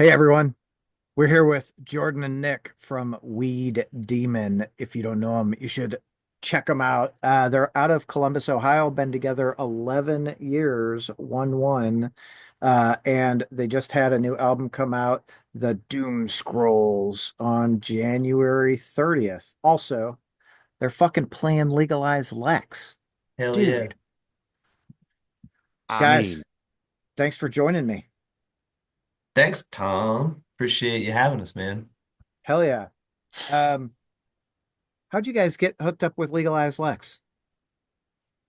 Hey everyone, we're here with Jordan and Nick from Weed Demon. If you don't know them, you should check them out. They're out of Columbus, Ohio, been together 11 years, 1-1. And they just had a new album come out, The Doom Scrolls, on January 30th. Also, they're fucking playing Legalize Lex. Hell yeah. Dude, I guys, mean, thanks for joining me. thanks, Tom. Appreciate you having us, man. Hell yeah. Um, how'd you guys get hooked up with Legalize Lex?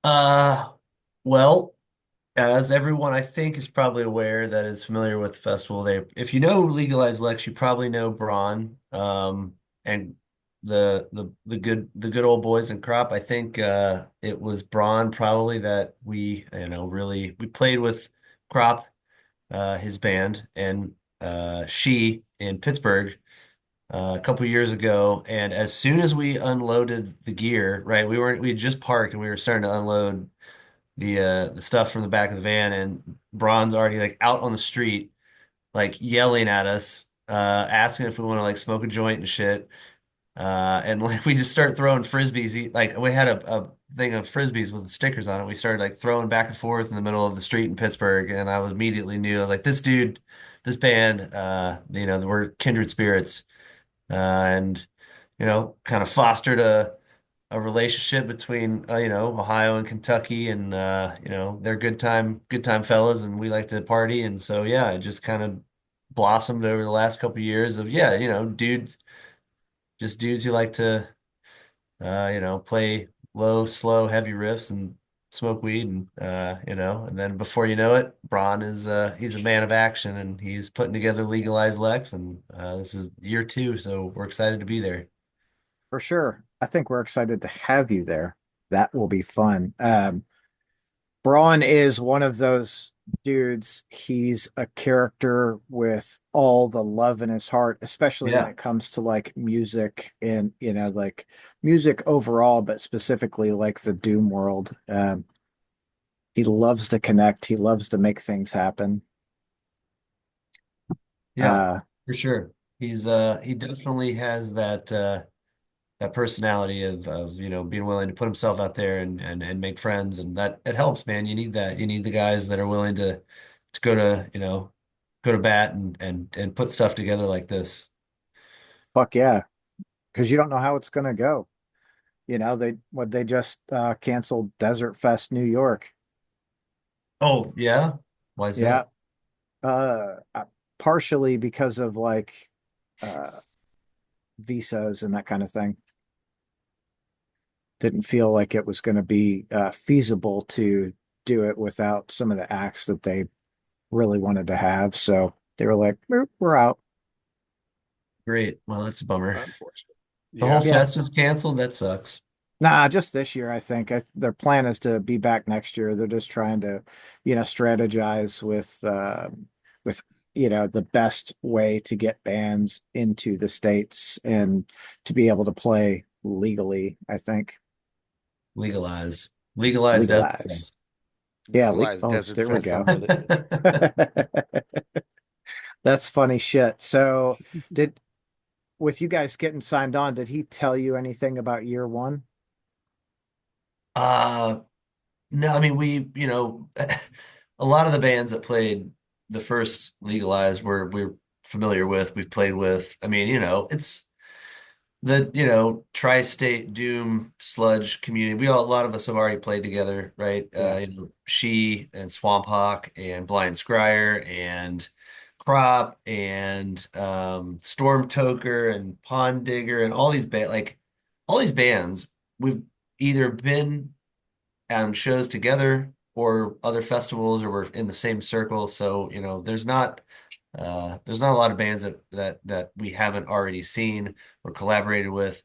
Uh, well, as everyone I think is probably aware that is familiar with the festival, if you know Legalized Lex, you probably know Braun, and the good old boys in crop. I think it was Braun probably that we played with crop, his band, and she in Pittsburgh a couple years ago, and as soon as we unloaded the gear, right, we had just parked and we were starting to unload the stuff from the back of the van, and Braun's already like out on the street, like yelling at us, asking if we want to like smoke a joint and shit. And like we just start throwing frisbees. Like we had a thing of frisbees with the stickers on it. We started like throwing back and forth in the middle of the street in Pittsburgh, and I was immediately knew I was like, this dude, this band, we're kindred spirits, and kind of fostered a relationship between Ohio and Kentucky, and they're good time fellas, and we like to party, and so yeah, it just kind of blossomed over the last couple of years of dudes, just dudes who like to play low, slow, heavy riffs and smoke weed, and and then before you know it, Braun is he's a man of action, and he's putting together Legalized Lex, and this is year two, so we're excited to be there. For sure. I think we're excited to have you there. That will be fun. Braun is one of those dudes. He's a character with all the love in his heart, especially when Yeah. it comes to like music and, like music overall, but specifically like the Doom world. He loves to connect. He loves to make things happen. Yeah, Uh, for sure. He definitely has that personality of being willing to put himself out there and make friends, and that it helps, man. You need that. You need the guys that are willing to go to bat and put stuff together like this. Fuck yeah. Because you don't know how it's gonna go. They just canceled Desert Fest New York. Oh, yeah. Why is Yeah. that? Partially because of like uh visas and that kind of thing. Didn't feel like it was going to be feasible to do it without some of the acts that they really wanted to have. So they were like, we're out. Great. Well, that's a bummer. Unfortunate. The whole Yeah. Yeah. fest is canceled. That sucks. Nah, just this year, I think. Their plan is to be back next year. They're just trying to, strategize with, the best way to get bands into the States and to be able to play legally, I think. Legalize. Legalize Desert Legalize. Fest. Yeah, Legalized oh, Desert there we Fest. I go. love it. That's funny shit. So, did with you guys getting signed on, did he tell you anything about year one? Uh, no, I mean a lot of the bands that played the first Legalized we're familiar with, we've played with. I mean, it's the tri-state doom sludge community. A lot of us have already played together, right? Yeah. She and Swamp Hawk and Blind Scryer and Crop and Stormtoker and Pond Digger and all these bands we've either been shows together or other festivals, or we're in the same circle. So, there's not a lot of bands that we haven't already seen or collaborated with.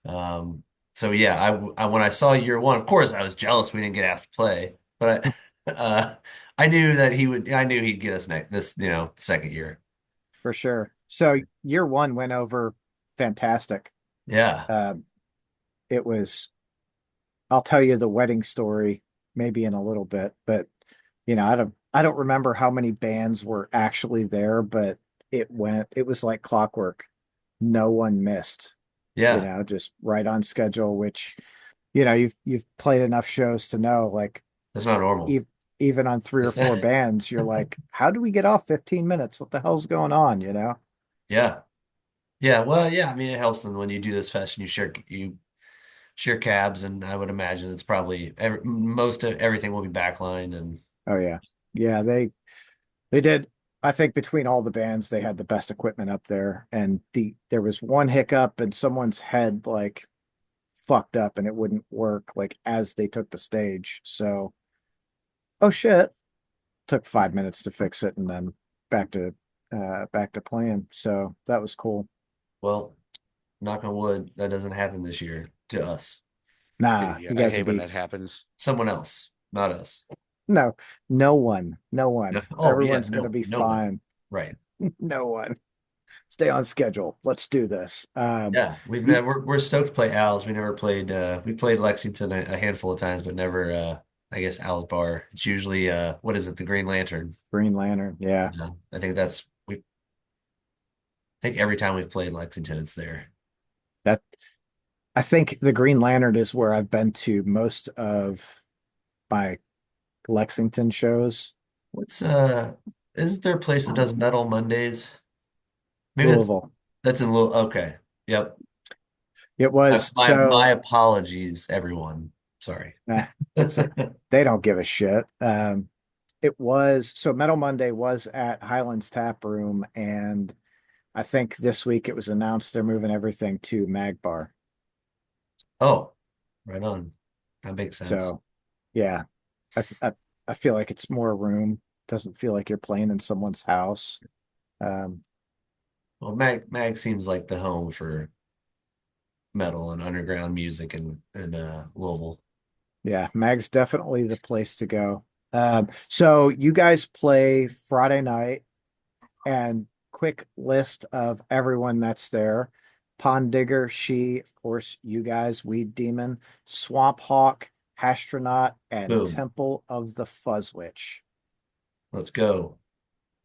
Um, so yeah, when I saw year one, of course I was jealous we didn't get asked to play, but I knew that I knew he'd get us next this, second year. For sure. So year one went over fantastic. Yeah. Um, it was, I'll tell you the wedding story maybe in a little bit, but I don't remember how many bands were actually there, but it was like clockwork. No one missed, Yeah, just right on schedule, which, you've played enough shows to know, like, that's not normal. ev even on three or four bands, you're like, how do we get off 15 minutes? What the hell's going on, you know? Yeah. Yeah. Well, yeah. I mean, it helps them when you do this fest and you share cabs, and I would imagine it's probably most of everything will be backlined and Oh yeah. Yeah, they did. I think between all the bands, they had the best equipment up there. And there was one hiccup and someone's head like fucked up and it wouldn't work like as they took the stage. So, oh shit. Took 5 minutes to fix it and then back to back to playing. So that was cool. well, knock on wood, that doesn't happen this year to us. Nah, Dude, yeah, you I guys hate would when be that happens. Someone else, not us. no, no one, no No, one. oh yeah, Everyone's gonna no, be no one. fine. Right. No one. Stay on schedule. Let's do this. Yeah, we've You never we're stoked to play Al's. We never played we played Lexington a handful of times, but never I guess Al's bar. It's usually what is it, the Green Lantern. Green Lantern. Yeah. I think that's we I think every time we've played Lexington it's there. That I think the Green Lantern is where I've been to most of my Lexington shows. What's isn't there a place that does Metal Mondays? Maybe Louisville. that's in Louisville. Okay. Yep. It My, was my my so apologies, everyone. Sorry. eh, it's they don't give a shit. It was so Metal Monday was at Highlands Tap Room, and I think this week it was announced they're moving everything to Mag Bar. Oh, right on. That makes sense. So yeah, I, I I feel like it's more room. Doesn't feel like you're playing in someone's house. Um, Well, Mag seems like the home for metal and underground music in Louisville. yeah, Mag's definitely the place to go. So you guys play Friday night, and quick list of everyone that's there. Pond Digger, she, of course, you guys, Weed Demon, Swamp Hawk, Hashtronaut, and Boom. Temple of the Fuzz Witch. Let's go.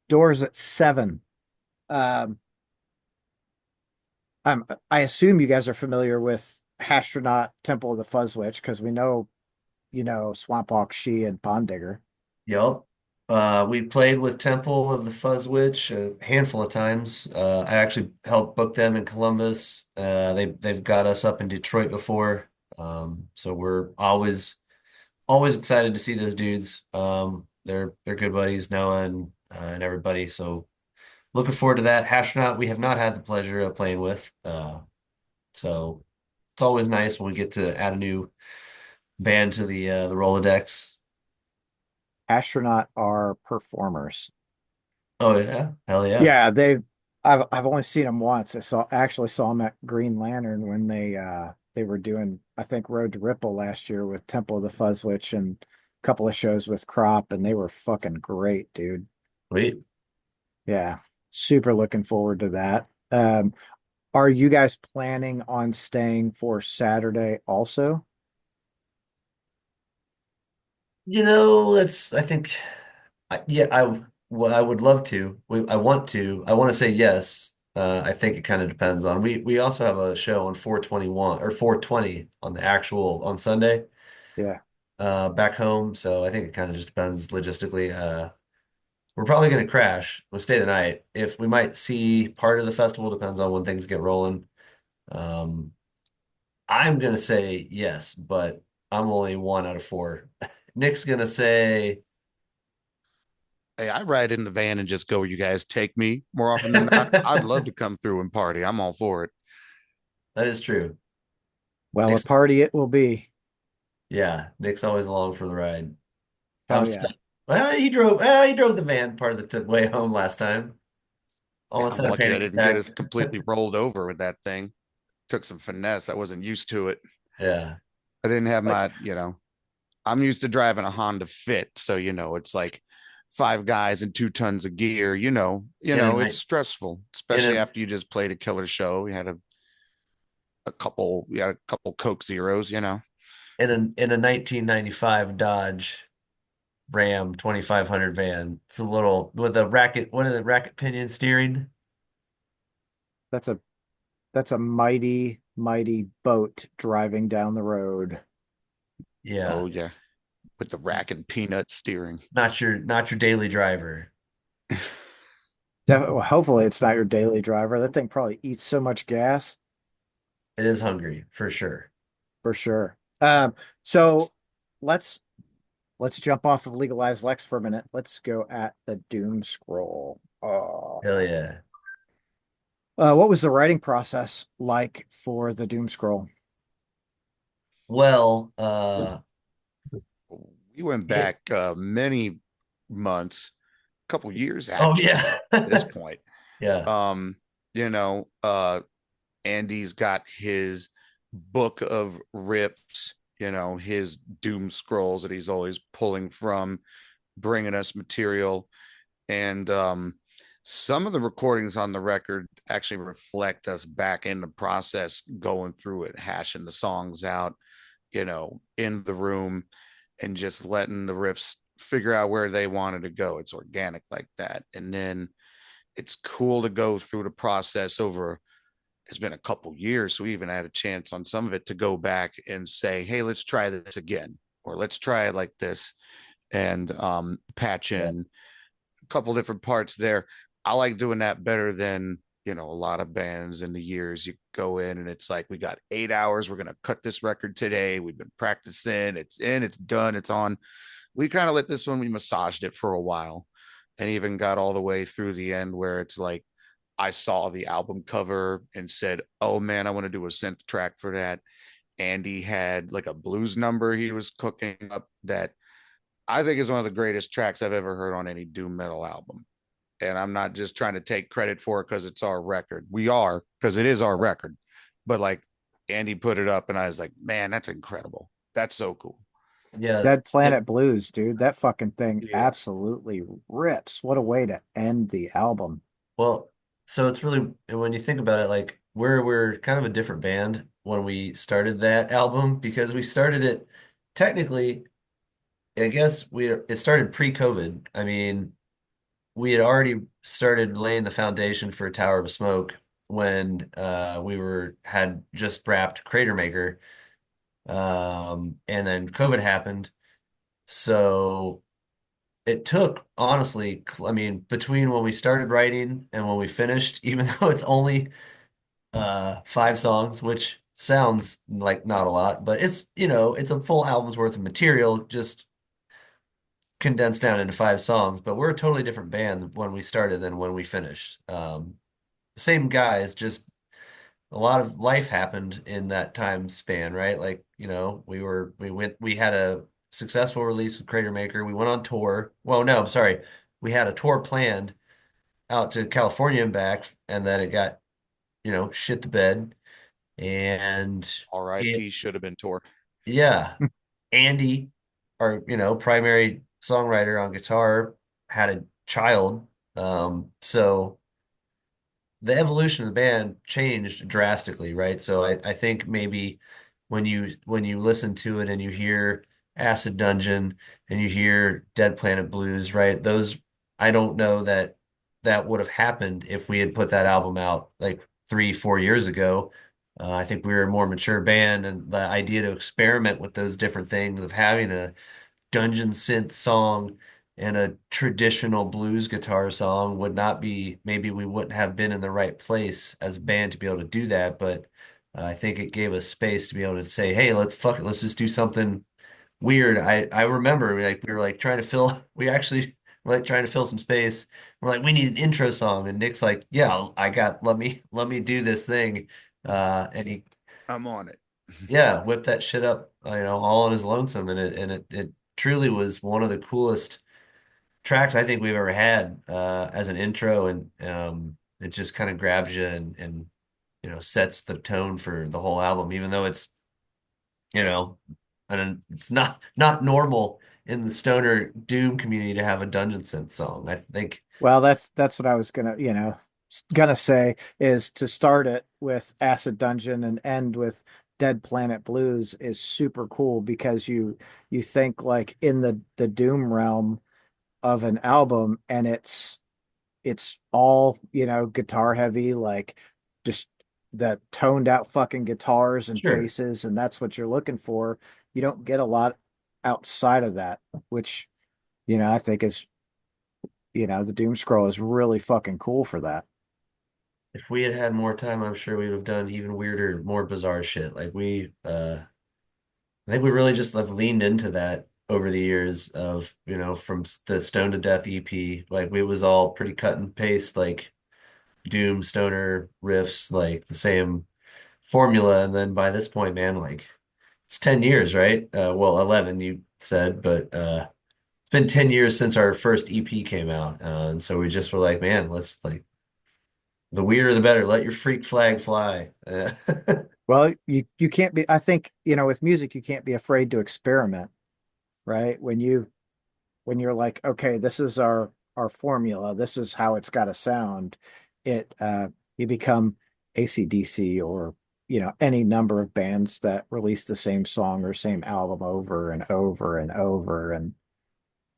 Doors at 7. Um, I assume you guys are familiar with Hashtronaut, Temple of the Fuzz Witch, because we know, Swamp Hawk, she, and Pond Digger. Yep. We played with Temple of the Fuzz Witch a handful of times. I actually helped book them in Columbus. They've got us up in Detroit before. So we're always excited to see those dudes. They're good buddies, Noah and everybody. So looking forward to that. Hashtronaut, we have not had the pleasure of playing with. So it's always nice when we get to add a new band to the Rolodex. Astronaut are performers. Oh yeah, hell yeah. Yeah, I've only seen them once. Actually saw them at Green Lantern when they were doing, I think, Road to Ripple last year with Temple of the Fuzzwitch and a couple of shows with Crop, and they were fucking great, dude. Sweet. Yeah. Super looking forward to that. Are you guys planning on staying for Saturday also? That's I think yeah, well, I would love to. I want to say yes. I think it kind of depends on we also have a show on 421 or 420 on the actual on Sunday Yeah. back home. So I think it kind of just depends logistically. We're probably going to crash. We'll stay the night. If we might see part of the festival, depends on when things get rolling. Um, I'm going to say yes, but I'm only one out of four. Nick's going to say Hey, I ride in the van and just go where you guys take me more often than not. I'd love to come through and party. I'm all for it. that is true. Well, a Nick's, party it will be. yeah, Nick's always along for the ride. I'm Hell yeah. stuck. Well, he drove the van part of the way home last time. Yeah, Almost I'm had a lucky I panic didn't get attack. us completely rolled over with that thing. Took some finesse. I wasn't used to it. Yeah. I didn't have Like, I'm used to driving a Honda Fit. So, it's like five guys and 2 tons of gear, in a it's night stressful, in especially a after you just played a killer show. We had a couple Coke Zeros. in a 1995 Dodge Ram 2500 van. It's a little with a racket, what is it, racket pinion steering? That's a mighty, mighty boat driving down the road. Yeah, Oh yeah, with the rack and peanut steering. not your daily driver. Well, hopefully it's not your daily driver. That thing probably eats so much gas It is hungry for sure. for sure. So let's let's jump off of Legalized Lex for a minute. Let's go at the Doom Scroll. Hell yeah. What was the writing process like for the Doom Scroll? Well, We went it, back many months, a couple years oh actually yeah. at this point. Yeah. Um, you know, Andy's got his book of rips, his doom scrolls that he's always pulling from, bringing us material. And some of the recordings on the record actually reflect us back in the process, going through it, hashing the songs out, in the room and just letting the riffs figure out where they wanted to go. It's organic like that. And then it's cool to go through the process over. It's been a couple years, so we even had a chance on some of it to go back and say, hey, let's try this again, or let's try it like this, and patch Yeah. in a couple different parts there. I like doing that better than a lot of bands in the years. You go in and it's like, we got 8 hours, we're gonna cut this record today, we've been practicing, it's in, it's done, it's on. We kind of let this one, we massaged it for a while, and even got all the way through the end where it's like, I saw the album cover and said, oh man, I want to do a synth track for that. Andy had like a blues number he was cooking up that I think is one of the greatest tracks I've ever heard on any doom metal album. And I'm not just trying to take credit for it because it's our record. We are, because it is our record. But like, Andy put it up and I was like, man, that's incredible. That's so cool. Yeah. Dead It, Planet Blues, dude. That fucking thing Yeah. absolutely rips. What a way to end the album. well, so it's really when you think about it, like we're kind of a different band when we started that album because we started it technically, I guess it started pre-COVID. I mean, we had already started laying the foundation for Tower of Smoke when we had just wrapped Crater Maker. And then COVID happened. So it took, honestly, I mean, between when we started writing and when we finished, even though it's only 5 songs, which sounds like not a lot, but it's a full album's worth of material just condensed down into 5 songs. But we're a totally different band when we started than when we finished. Same guys, just a lot of life happened in that time span, right? Like, we had a successful release with Crater Maker. We went on tour. Well, no, I'm sorry. We had a tour planned out to California and back, and then it got, shit the bed. And R.I.P. should have been tour. yeah, Andy, our, primary songwriter on guitar, had a child. So the evolution of the band changed drastically, right? So I think maybe when you listen to it and you hear Acid Dungeon and you hear Dead Planet Blues, right? Those I don't know that would have happened if we had put that album out like 3, 4 years ago. I think we were a more mature band, and the idea to experiment with those different things of having a dungeon synth song and a traditional blues guitar song would not be, maybe we wouldn't have been in the right place as a band to be able to do that. But I think it gave us space to be able to say, hey, let's fuck it, let's just do something weird. I remember like we were like trying to fill we actually were like trying to fill some space. We're like, we need an intro song, and Nick's like, yeah, I got let me do this thing. And he I'm on it. yeah, whipped that shit up, all on his lonesome, and it truly was one of the coolest tracks I think we've ever had as an intro, and it just kind of grabs you and sets the tone for the whole album, even though you know, and it's not normal in the stoner doom community to have a dungeon synth song. I think, Well, that's what I was gonna say is to start it with Acid Dungeon and end with Dead Planet Blues is super cool because you think like in the Doom realm of an album and it's all, guitar heavy, like just the toned out fucking guitars and Sure. basses, and that's what you're looking for. You don't get a lot outside of that, which, I think is, the Doom Scroll is really fucking cool for that. If we had had more time, I'm sure we would have done even weirder, more bizarre shit. I think we really just have leaned into that over the years of, from the Stone to Death EP. Like it was all pretty cut and paste, like Doom stoner riffs, like the same formula. And then by this point, man, like it's 10 years, right? Well, 11 you said, but it's been 10 years since our first EP came out. And so we just were like, man, let's like the weirder the better. Let your freak flag fly. Well, you can't be, I think, with music, you can't be afraid to experiment, right? When you're like, okay, this is our formula, this is how it's got to sound, it you become AC/DC or any number of bands that release the same song or same album over and over and over. And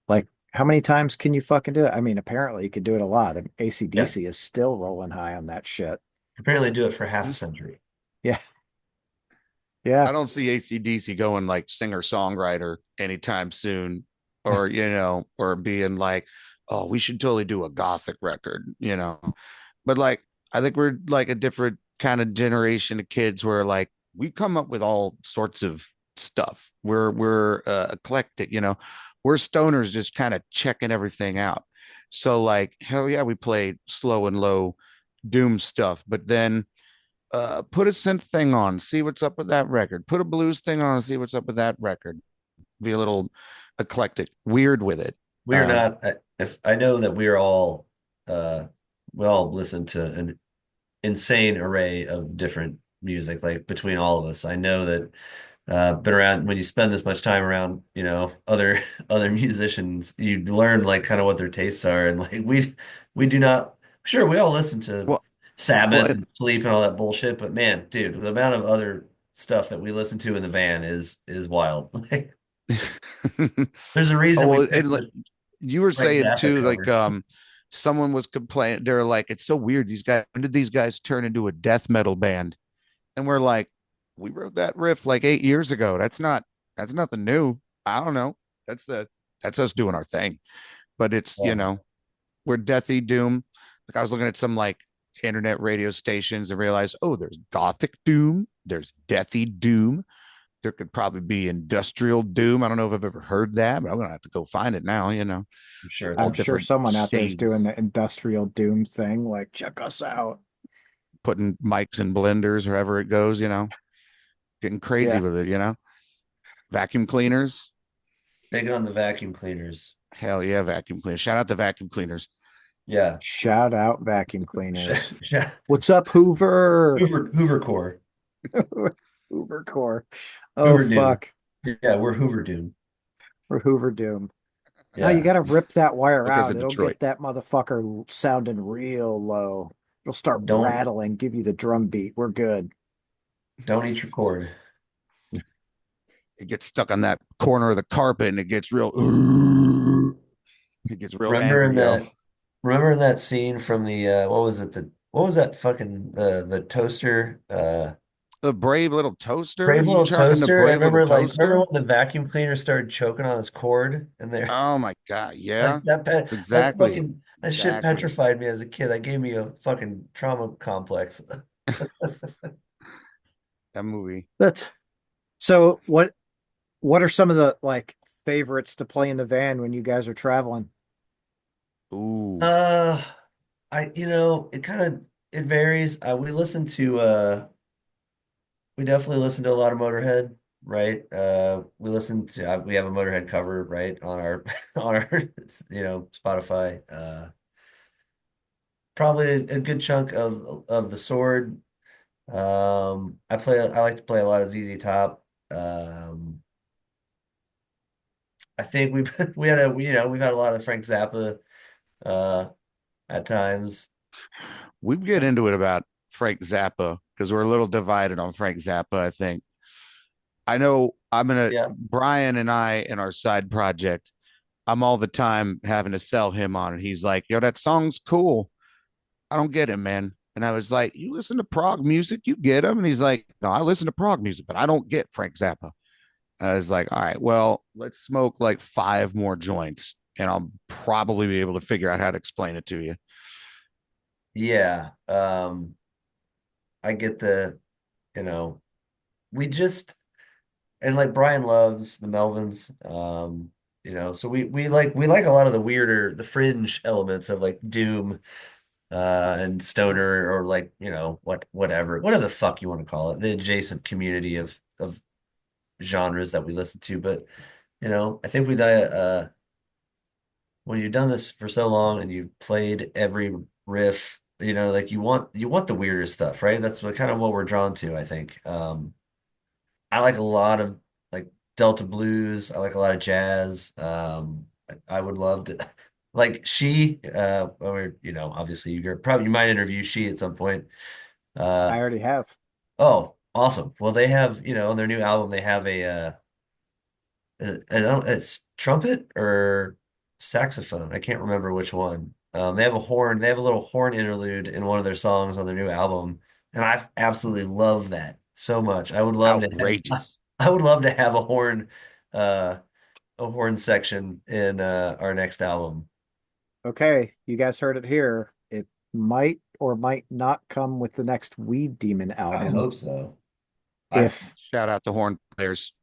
like, how many times can you fucking do it? I mean, apparently you could do it a lot, and Yeah, AC/DC is still rolling high on that shit. apparently do it for half a century. Yeah. Yeah. I don't see AC/DC going like singer songwriter anytime soon, or or being like, oh, we should totally do a gothic record. But like, I think we're like a different kind of generation of kids where like we come up with all sorts of stuff. We're eclectic. We're stoners just kind of checking everything out. So like, hell yeah, we played slow and low doom stuff, but then put a synth thing on, see what's up with that record. Put a blues thing on, see what's up with that record. Be a little eclectic, weird with it. We're Um, not, if I know that we're all, uh, we all listen to an insane array of different music, like between all of us. I know that been around when you spend this much time around, other other musicians, you learn like kind of what their tastes are. And like we do not sure we all listen to well, well, Sabbath and Sleep and all that bullshit, but man, dude, the amount of other stuff that we listen to in the van is wild. Like there's a oh reason we well, picked and like the you were Frank saying Zappa too, like cover. someone was complaining. They're like, it's so weird. These guys, when did these guys turn into a death metal band? And we're like, we wrote that riff like 8 years ago. That's nothing new. I don't know. That's us doing our thing. But it's Yeah, we're deathy doom. Like I was looking at some like internet radio stations and realized, oh, there's gothic doom, there's deathy doom. There could probably be industrial doom. I don't know if I've ever heard that, but I'm gonna have to go find it now. I'm sure it's All I'm on. sure different someone out there's doing shades, the industrial doom thing, like, check us out. putting mics in blenders, wherever it goes, getting crazy Yeah. with it. Vacuum cleaners. Big on the vacuum cleaners. Hell yeah, vacuum cleaners. Shout out to vacuum cleaners. Yeah. Shout out vacuum cleaners. Yeah. What's up, Hoover? Hoover Core. Hoover core. Oh Hoover Doom. fuck. Yeah, we're Hoover Doom. For Hoover Doom. Oh, you Yeah. gotta rip that wire Because out. of It'll Detroit. get that motherfucker sounding real low. It'll start Don't rattling, give you the drum beat. We're good. don't eat your cord. It gets stuck on that corner of the carpet and it gets real it gets real Remember in angry, yo. that remember in that scene from the what was it? The what was that fucking the toaster The brave little toaster. brave You little turned into toaster and brave little remember toaster. when the vacuum cleaner started choking on his cord and there Oh my god, like yeah. It's that exactly, fucking that shit exactly petrified me as a kid. That gave me a fucking trauma complex. that movie. That's so what are some of the like favorites to play in the van when you guys are traveling? Ooh, Uh, it kind of it varies. We definitely listen to a lot of Motorhead, right? We have a Motorhead cover, right, on our on our Spotify. Probably a good chunk of the Sword. I like to play a lot of ZZ Top. I think we've had a lot of Frank Zappa uh at times. we get into it about Frank Zappa because we're a little divided on Frank Zappa. I think I know I'm gonna Yeah. Brian and I in our side project. I'm all the time having to sell him on it. He's like, "Yo, that song's cool. I don't get it, man. And I was like, you listen to prog music, you get them. And he's like, no, I listen to prog music, but I don't get Frank Zappa. I was like, all right, well, let's smoke like 5 more joints and I'll probably be able to figure out how to explain it to you. Yeah. I get the, you know, we just and like Brian loves the Melvins. So we like a lot of the weirder, the fringe elements of like Doom and Stoner or like, whatever the fuck you want to call it, the adjacent community of genres that we listen to. But I think when you've done this for so long and you've played every riff, like you want the weirder stuff, right? That's what we're drawn to, I think. I like a lot of like Delta blues. I like a lot of jazz. I would love to like or obviously you might interview She at some point. I Uh, already have. oh, awesome. Well, they have, on their new album, they have it's trumpet or saxophone. I can't remember which one. They have a horn. They have a little horn interlude in one of their songs on their new album, and I absolutely love that so much. I would love to have. Outrageous. I would love to have uh, a horn section in our next album. Okay, you guys heard it here. It might or might not come with the next Weed Demon I album. hope so. I If Shout out to horn players.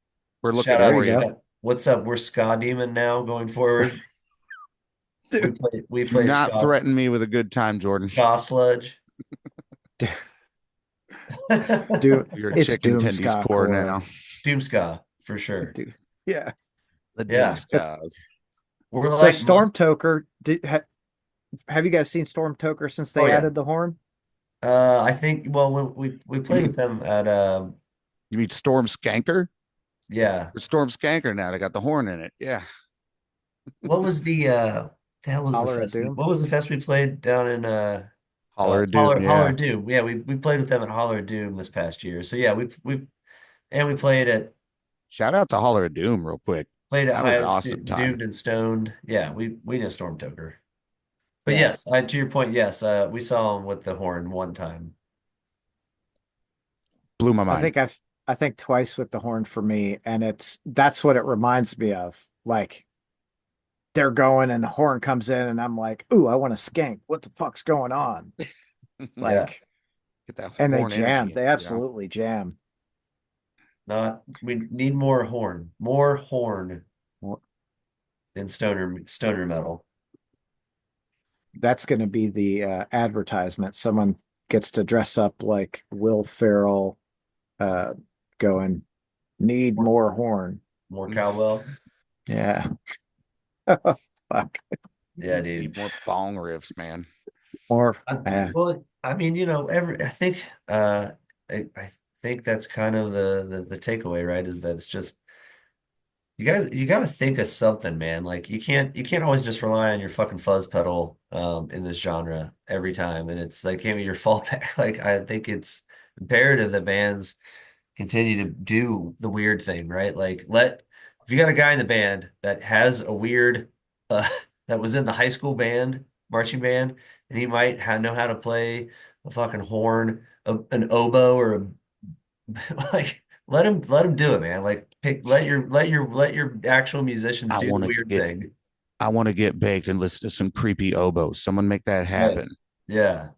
We're looking shout out there to for you you. go. Scott. What's up? We're ska demon now going forward. We Dude, play we Do play not ska threaten me with a good time, Jordan. ska sludge. do You're it's chicken Doom tendies Ska core Core. now. Doom ska for sure. Dude, yeah. The Doom Yeah. Skies. We're So like most Stormtoker, have you guys seen Stormtoker since oh they yeah. added the horn? I think well when we You played with mean them at you mean Storm Skanker? yeah. Or Storm Skanker now. They got the horn in it. Yeah. What was the hell was the Holler at fest Doom? what was the fest we played down in Holler of Doom. Holler Yeah. Doom. Yeah, we played with them at Holler Doom this past year. So yeah, we played at Shout out to Holler of Doom real quick. That was High an of awesome time. Doomed and Stoned. Yeah, we know Stormtoker. But Yeah. yes, to your point, yes, we saw him with the horn one time. Blew my I mind. think I think twice with the horn for me, and that's what it reminds me of. Like they're going and the horn comes in and I'm like, ooh, I want to skank. What the fuck's going on? Yeah. Like, Get that and they horn energy jam. in They it, you know? absolutely jam. Not we need more horn. More horn Well, in stoner metal. that's going to be the advertisement. Someone gets to dress up like Will Ferrell, uh, going, need More, more horn. more cowbell. Yeah. Fuck. Yeah, dude. Need more bong riffs, man. Or, Well, I mean, I think I think that's kind of the takeaway, right? Is that it's just you got to think of something, man. Like you can't always just rely on your fucking fuzz pedal in this genre every time, and it's like can't be your fallback. Like I think it's imperative that bands continue to do the weird thing, right? Like if you got a guy in the band that has a weird uh that was in the high school band, marching band, and he might know how to play a fucking horn, an oboe or a like let him do it, man. Like let your actual musicians I do the want to weird get thing. I want to get baked and listen to some creepy oboes. Someone make that Right. happen. Yeah,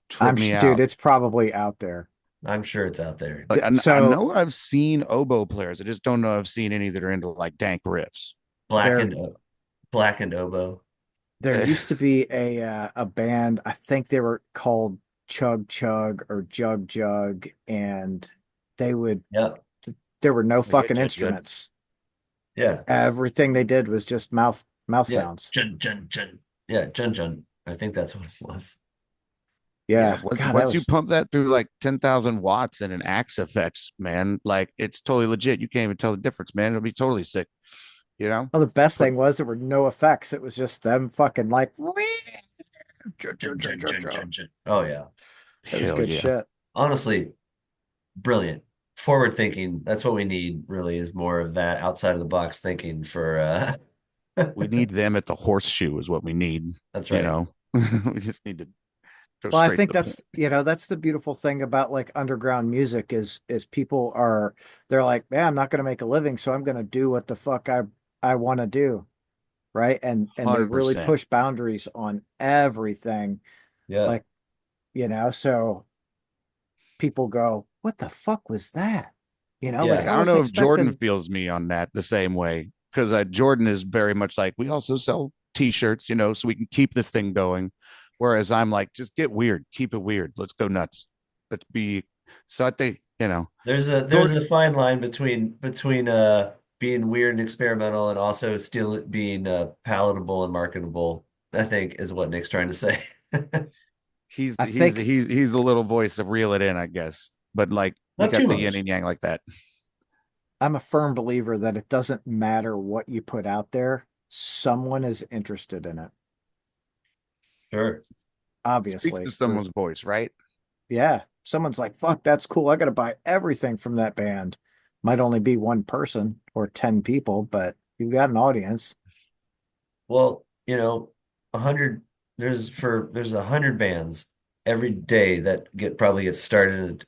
Trip me dude, out. it's probably out there. I'm sure it's out there. Like I So know I've seen oboe players. I just don't know I've seen any that are into like dank riffs. there, Blackened blackened oboe. there used to be a band, I think they were called Chug Chug or Jug Jug, and they would, Yep. there were no Oh yeah, fucking Jud Jud. instruments. Yeah. Everything they did was just mouth Yeah. sounds. Jun Jun Jun. Yeah, Jun Jun. I think that's what it was. Yeah, Yeah. once God, that once you was pump that through like 10,000 watts and an axe effects, man, like it's totally legit. You can't even tell the difference, man. It'll be totally sick, you know? well, the best But thing was there were no effects. It was just them fucking like Jun Jun Jun Jun Jun. Oh yeah. it was hell good yeah. shit. Honestly, brilliant. Forward thinking. That's what we need, really, is more of that outside of the box thinking for We need them at the horseshoe is what we need, that's you right. know. We just need to Go Well, I straight to think the point. that's the beautiful thing about like underground music is people are they're like, yeah, I'm not going to make a living, so I'm going to do what the fuck I want to do, right? And they really 100%. push boundaries on everything, Yeah. like, so people go, what the fuck was that? Like Yeah. I I don't wasn't know if Jordan expecting. feels me on that the same way because Jordan is very much like we also sell T-shirts, so we can keep this thing going. Whereas I'm like, just get weird, keep it weird. Let's go nuts. Let's be. So I think There's Jordan. a fine line between being weird and experimental and also still being palatable and marketable, I think is what Nick's trying to say. He's I he's think he's he's the little voice to reel it in, I guess. But like we Not too got the yin much. and yang like that. I'm a firm believer that it doesn't matter what you put out there, someone is interested in it. Sure. Speaks to Obviously. someone's voice, right? Yeah. Someone's like, fuck, that's cool. I got to buy everything from that band. Might only be one person or 10 people, but you've got an audience. Well, 100 there's 100 bands every day that probably get started,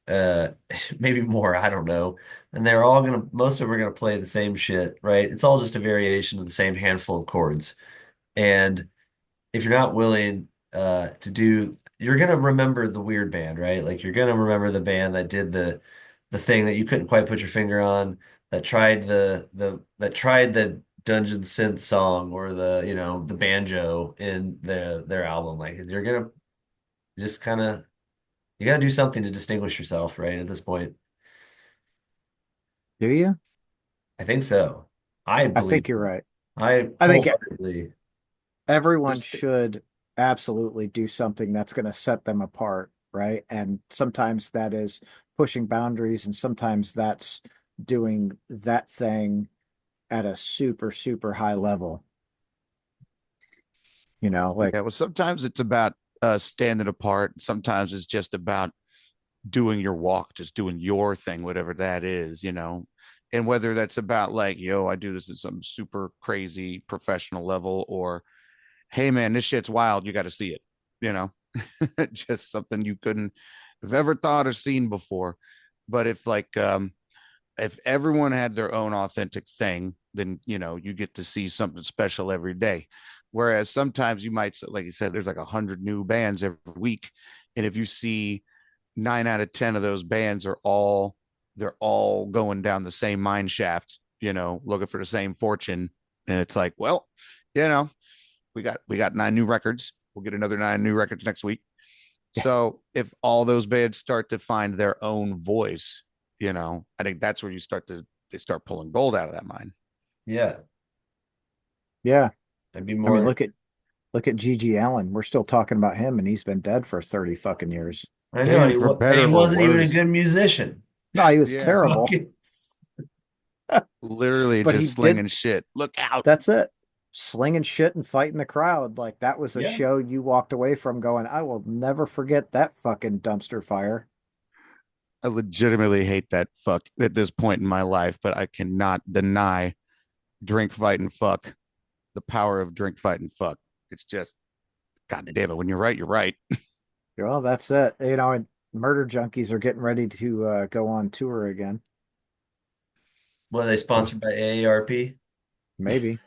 maybe more, I don't know. And they're all gonna most of them are gonna play the same shit, right? It's all just a variation of the same handful of chords. And if you're not willing to do, you're gonna remember the weird band, right? Like you're gonna remember the band that did the thing that you couldn't quite put your finger on, that tried the dungeon synth song or the banjo in their album. Like you're gonna just kind of you gotta do something to distinguish yourself, right? At this point, Do you? I think so. I I believe think you're right. I I think wholeheartedly. everyone There's should absolutely do something that's going to set them apart, right? And sometimes that is pushing boundaries, and sometimes that's doing that thing at a super, super high level, like, Yeah, well, sometimes it's about standing apart. Sometimes it's just about doing your walk, just doing your thing, whatever that is. And whether that's about like, yo, I do this at some super crazy professional level, or hey man, this shit's wild, you got to see it, you know, just something you couldn't have ever thought or seen before. But if everyone had their own authentic thing, then you get to see something special every day. Whereas sometimes you might, like you said, there's like 100 new bands every week, and if you see 9 out of 10 of those bands they're all going down the same mine shaft, looking for the same fortune, and it's like, well, you know, we got 9 new records. We'll get another 9 new records next week. So if all those bands start to find their own voice, I think that's where they start pulling gold out of that mine. Yeah, yeah. I'd be I mean, more. look at Gigi Allen. We're still talking about him, and he's been dead for 30 fucking years. I know, Damn, for and he better or wasn't even a worse. good musician. No, he was Yeah, terrible, Fucking literally but he just did. slinging shit. Look out. That's it. Slinging shit and fighting the crowd. Like that was a yeah. show you walked away from going, I will never forget that fucking dumpster fire. I legitimately hate that fuck at this point in my life, but I cannot deny drink, fight, and fuck. The power of drink, fight, and fuck. It's just, God damn it. When you're right, you're right. Well, that's it. And Murder Junkies are getting ready to go on tour again. Were they sponsored by AARP? Maybe.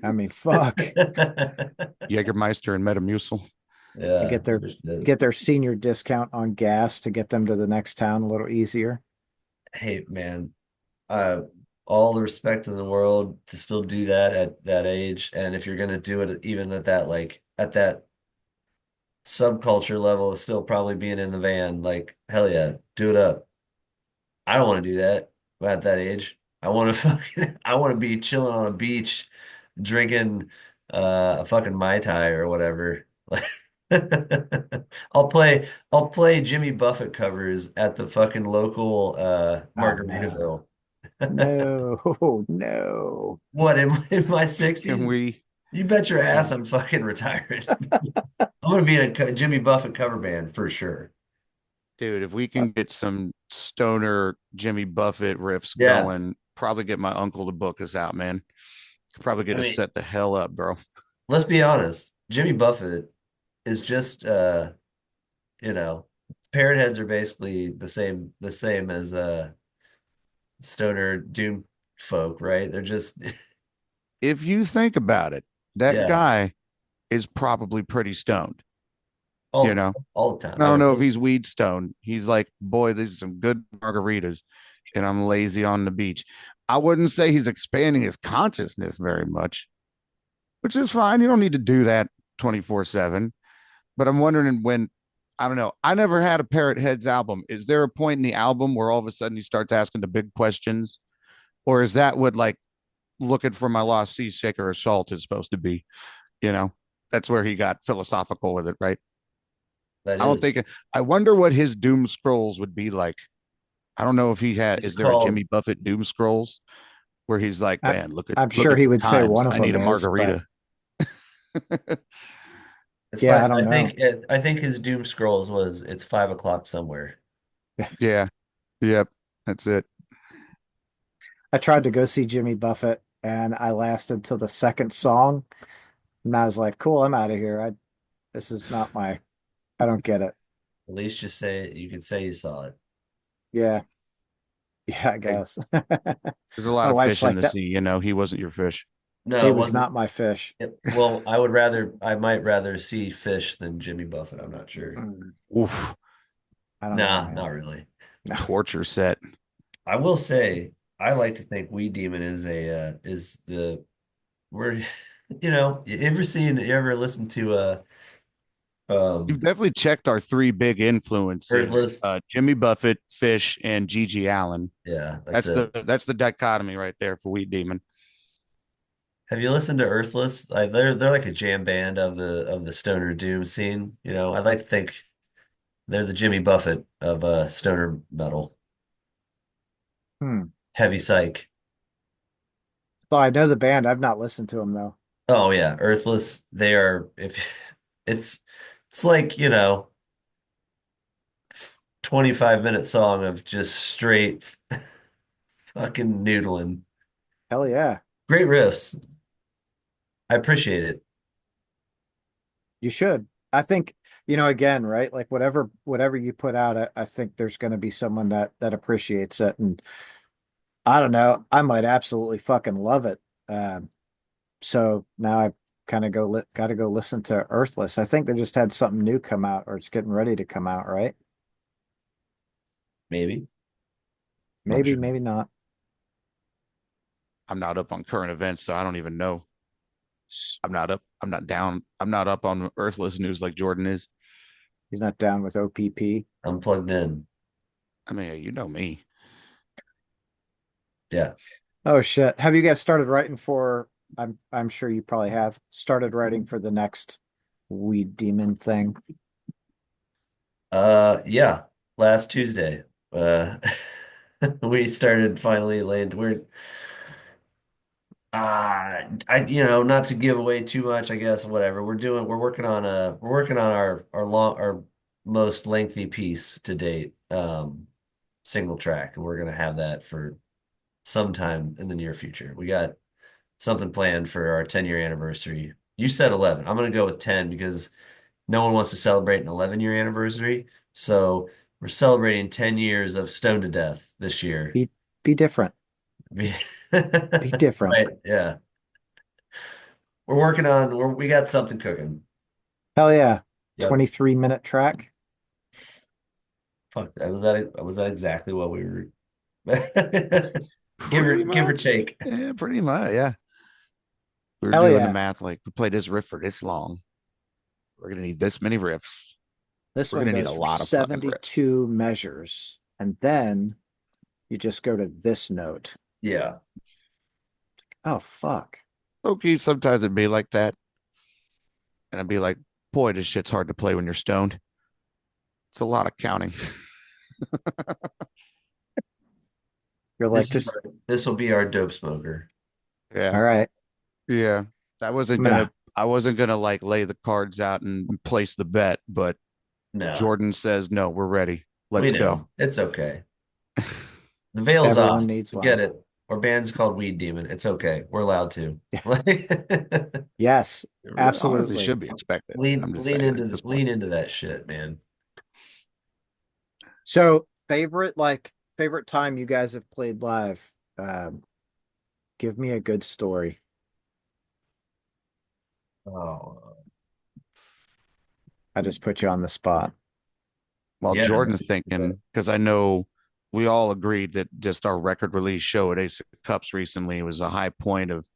I mean, fuck. Jägermeister and Metamucil. And Yeah, get their understood. get their senior discount on gas to get them to the next town a little easier. Hey, man, uh, all the respect in the world to still do that at that age, and if you're gonna do it even at that at that subculture level of still probably being in the van, like hell yeah, do it up. I don't want to do that at that age. I want to I want to be chilling on a beach drinking a fucking Mai Tai or whatever. I'll play Jimmy Buffett covers at the fucking local Oh no. Margaritaville. No, no. What in my Can 60s? we, You bet your ass can, I'm fucking retiring. I'm gonna be in a Jimmy Buffett cover band for sure. dude, if we can get some stoner Jimmy Buffett riffs Yeah. going, probably get my uncle to book us out, man. Could probably I get us mean, set the hell up, bro. let's be honest. Jimmy Buffett is just you know, parrot heads are basically the same as stoner doom folk, right? They're just If you think about it, that yeah, guy is probably pretty stoned. You all know, all the time. I I don't know if mean, he's weed stoned. He's like, boy, these are some good margaritas, and I'm lazy on the beach. I wouldn't say he's expanding his consciousness very much, which is fine. You don't need to do that 24/7. But I'm wondering when, I don't know. I never had a Parrot Heads album. Is there a point in the album where all of a sudden he starts asking the big questions? Or is that what like looking for my lost seasick or assault is supposed to be? You know, that's where he got philosophical with it, right? that I don't is think, I wonder what his doom scrolls would be like. I don't know if he had, it's is there a Jimmy called Buffett doom scrolls where he's like, I, man, I'm look sure at he the would say times. one of I them need a is, but margarita. it's yeah, five. I don't know. I think his doom scrolls was it's 5 o'clock somewhere. Yeah. Yep. That's it. I tried to go see Jimmy Buffett and I lasted till the second song and I was like, cool, I'm out of here. This is not my, I don't get it. At least just say you could say you saw it. Yeah. Yeah, I Hey, guess. there's a lot My of wife's fish in like the that. sea. You know, he wasn't your fish. No, He it was wasn't. not my fish. Well, I might rather see fish than Jimmy Buffett. I'm not sure. Mm, Oof. I don't know, Nah, not man. really. No. Torture set. I will say I like to think Weed Demon is the we're you ever listen to You've um definitely checked our three big influences: Earthless? Jimmy Buffett, Fish, and Gigi Allen. Yeah, that's it. That's the dichotomy right there for Wheat Demon. Have you listened to Earthless? Like they're like a jam band of the stoner doom scene. You know, I'd like to think they're the Jimmy Buffett of stoner metal, Hmm. heavy psych. So I know the band. I've not listened to him though. Oh yeah, Earthless. They are if it's it's like, 25-minute song of just straight fucking noodling. Hell yeah. Great riffs. I appreciate it. You should. I think, again, right? Like whatever you put out, I think there's going to be someone that appreciates it. And I don't know, I might absolutely fucking love it. So now I kind of got to go listen to Earthless. I think they just had something new come out, or it's getting ready to come out, right? Maybe. Not Maybe, sure. maybe not. I'm not up on current events, so I don't even know. S- I'm not up. I'm not down. I'm not up on Earthless news like Jordan is. He's not down with OPP. I'm plugged in. I mean, you know me. Yeah. Oh shit. Have you guys started writing for I'm sure you probably have started writing for the next Weed Demon thing. Yeah. Last Tuesday. We started finally laying not to give away too much, I guess, whatever. We're working on our most lengthy piece to date, single track, and we're gonna have that for sometime in the near future. We got something planned for our 10-year anniversary. You said 11. I'm gonna go with 10 because no one wants to celebrate an 11-year anniversary. So we're celebrating 10 years of Stone to Death this year. Be different. Be different. Right. Yeah. We got something cooking. Hell yeah. Yep. 23-minute track. Fuck, was that exactly what we were Pretty give or much. take. Yeah, pretty much. Yeah. We were Hell doing the yeah. math like we played this riff for this long. We're gonna need this many riffs. This We're one gonna need goes a for lot of fucking riffs. 72 measures. And then you just go to this note. Yeah. Oh fuck. Okay, sometimes it'd be like that. And I'd be like, boy, this shit's hard to play when you're stoned. It's a lot of counting. You're like, just This will be our dope smoker. Yeah. all right. Yeah. I wasn't I'm gonna gonna I wasn't gonna like lay the cards out and place the bet, but No, Jordan says no, we're ready. we Let's go. know. It's okay. The veil's everyone off. needs We get one. it. Our band's called Weed Demon. It's okay. We're allowed to. Yes, It honestly absolutely. should be expected. I'm just saying at this point. Lean into that shit, man. So favorite time you guys have played live. Give me a good story. Oh, I just put you on the spot. While yeah. Jordan's thinking, because I know we all agreed that just our record release show at Ace of Cups recently was a high point of,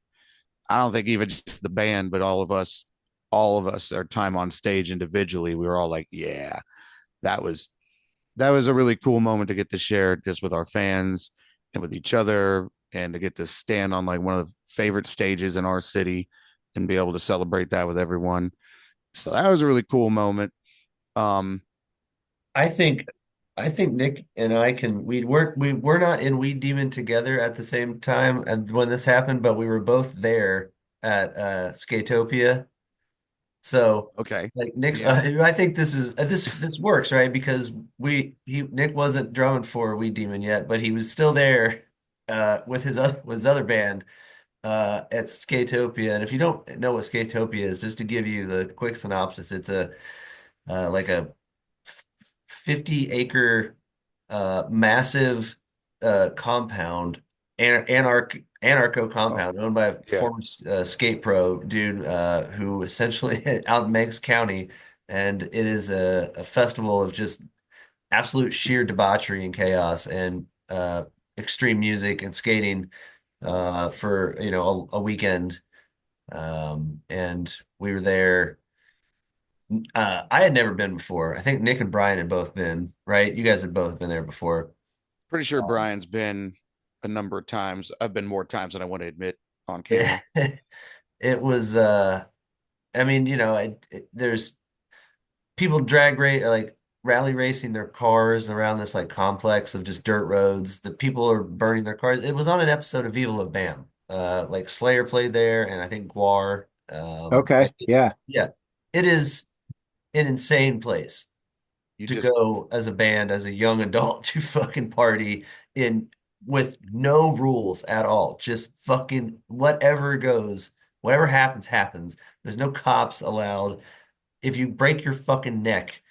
I don't think even just the band, but all of us, our time on stage individually, we were all like, yeah, that was that was a really cool moment to get to share just with our fans and with each other, and to get to stand on like one of the favorite stages in our city and be able to celebrate that with everyone. So that was a really cool moment. Um, I think I think Nick and I can we were not in Weed Demon together at the same time and when this happened, but we were both there at Skatopia. So okay. like Nick's Yeah. I think this is this works, right? Because Nick wasn't drumming for Weed Demon yet, but he was still there with his other band at Skatopia. And if you don't know what Skatopia is, just to give you the quick synopsis, it's a like a 50-acre massive compound, anarcho Oh, compound owned by a yeah. former skate pro dude who essentially out in Meigs County, and it is a festival of just absolute sheer debauchery and chaos and extreme music and skating for a weekend. And we were there. I had never been before. I think Nick and Brian had both been, right? You guys had both been there before. Pretty sure Um, Brian's been a number of times. I've been more times than I want to admit on it, camera. it was, I mean, there's people drag race, like rally racing their cars around this like complex of just dirt roads. The people are burning their cars. It was on an episode of Evil of Bam. Like Slayer played there, and I think Guar. Okay. Yeah. Yeah, it is an insane place You to just go as a band, as a young adult to fucking party in with no rules at all. Just fucking whatever goes, whatever happens, happens. There's no cops allowed. If you break your fucking neck,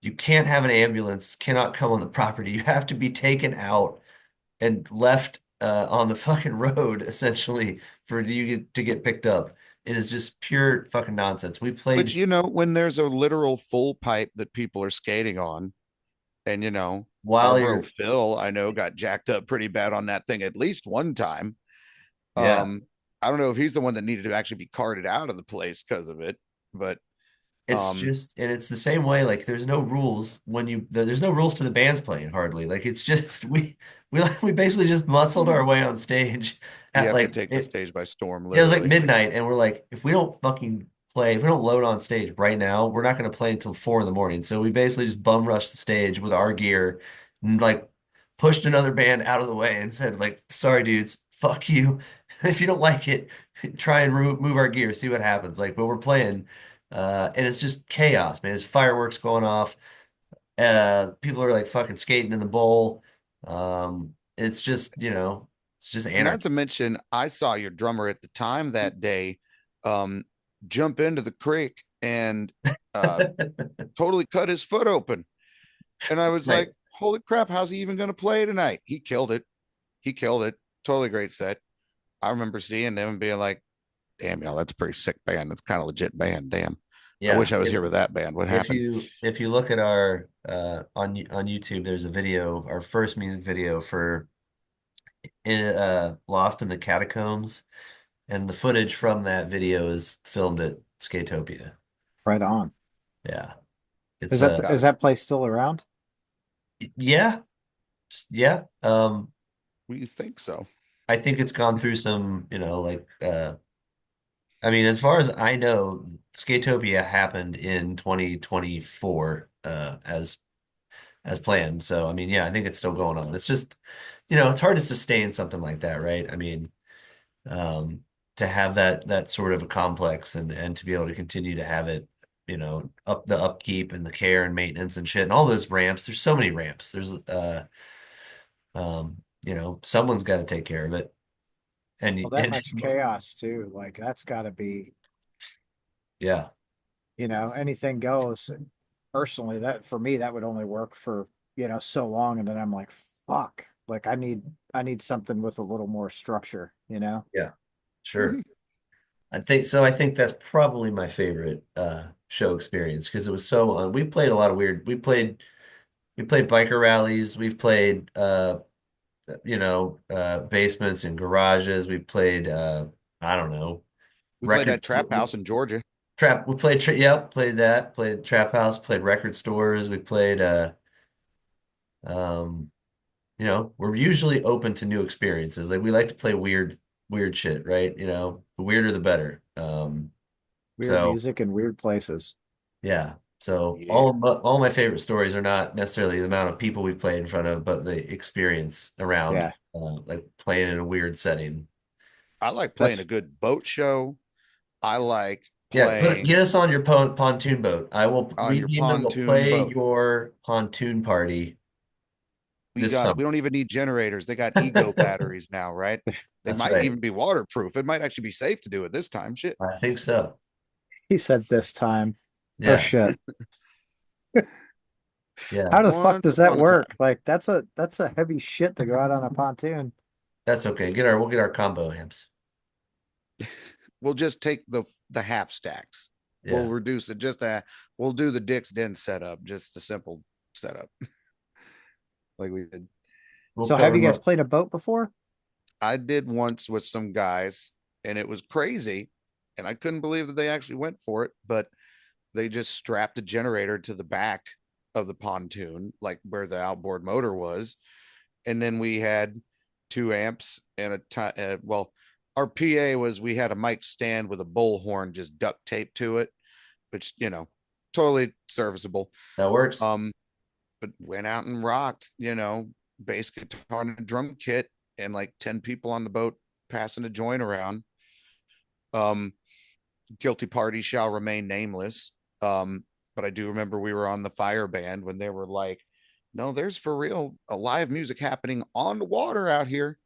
you can't have an ambulance, cannot come on the property. You have to be taken out and left on the fucking road essentially for you to get picked up. It is just pure fucking nonsense. We But played when there's a literal full pipe that people are skating on, and our while bro you're, Phil, I know, got jacked up pretty bad on that thing at least one time. yeah. Um, I don't know if he's the one that needed to actually be carted out of the place because of it, but It's um, just, and it's the same way. Like, there's no rules when there's no rules to the bands playing hardly. Like, it's just we basically just muscled our way on stage you at have to like take the stage by storm, it was like literally. midnight, and we're like, if we don't fucking play, if we don't load on stage right now, we're not going to play until 4 in the morning. So we basically just bum rushed the stage with our gear and like pushed another band out of the way and said like, sorry dudes, fuck you. If you don't like it, try and move our gear, see what happens. Like, but we're playing, and it's just chaos, man. There's fireworks going off. People are like fucking skating in the bowl. It's just, it's just Not to anarchy. mention, I saw your drummer at the time that day um, jump into the creek and uh, totally cut his foot open. And I was Right. like, holy crap, how's he even going to play tonight? He killed it. He killed it. Totally great set. I remember seeing them and being like, damn, y'all, that's a pretty sick band. That's kind of legit band. Damn. I wish Yeah. I was here with that band. What happened? If you look at our on YouTube, there's a video, our first music video for Lost in the Catacombs, and the footage from that video is filmed at Skatopia. Right on. Yeah. Is It's that is that place still around? yeah, yeah. We think so. I think it's gone through some, like I mean, as far as I know, Skatopia happened in 2024 as planned. So, I mean, yeah, I think it's still going on. It's just, it's hard to sustain something like that, right? I mean, um, to have that sort of a complex and to be able to continue to have it, up the upkeep and the care and maintenance and shit and all those ramps. There's so many ramps. There's someone's got to take care of it. Well, And that and much chaos too. Like that's got to be, yeah. anything goes. Personally, that for me, that would only work for, so long, and then I'm like, fuck, like I need something with a little more structure, Yeah, sure. I think that's probably my favorite show experience because it was so we played a lot of weird. We played biker rallies. We've played basements and garages. We played I don't know, We played record at store. Trap House in Georgia. We played played that. Played Trap House, played record stores. We played um we're usually open to new experiences. Like we like to play weird shit, right? The weirder the better. weird So music in weird places. yeah. So Yeah. all my favorite stories are not necessarily the amount of people we played in front of, but the experience around, Yeah, like playing in a weird setting. I like playing a that's good boat show. I like Yeah, playing get us on your pontoon boat. on We your Demon will pontoon play boat. your pontoon party this We summer. don't even need generators. They got ego batteries now, right? They That's might right. even be waterproof. It might actually be safe to do it this time. Shit. I think so. he said this time. Oh Yeah. shit. Yeah. How the fuck Once does that upon a work? time. Like that's a heavy shit to go out on a pontoon. That's okay. We'll get our combo amps. We'll just take the half stacks. We'll Yeah. reduce it just that. We'll do the Dick's Den setup, just a simple setup like we did. We'll So have cover you guys mo played a boat before? I did once with some guys, and it was crazy, and I couldn't believe that they actually went for it, but they just strapped a generator to the back of the pontoon, like where the outboard motor was, and then we had 2 amps and well, our PA was we had a mic stand with a bullhorn just duct taped to it, which totally serviceable. That works. Um, but went out and rocked, bass guitar and a drum kit, and like 10 people on the boat passing a joint around. Um, Guilty party shall remain nameless. But I do remember we were on the fire band when they were like, no, there's for real a live music happening on the water out here.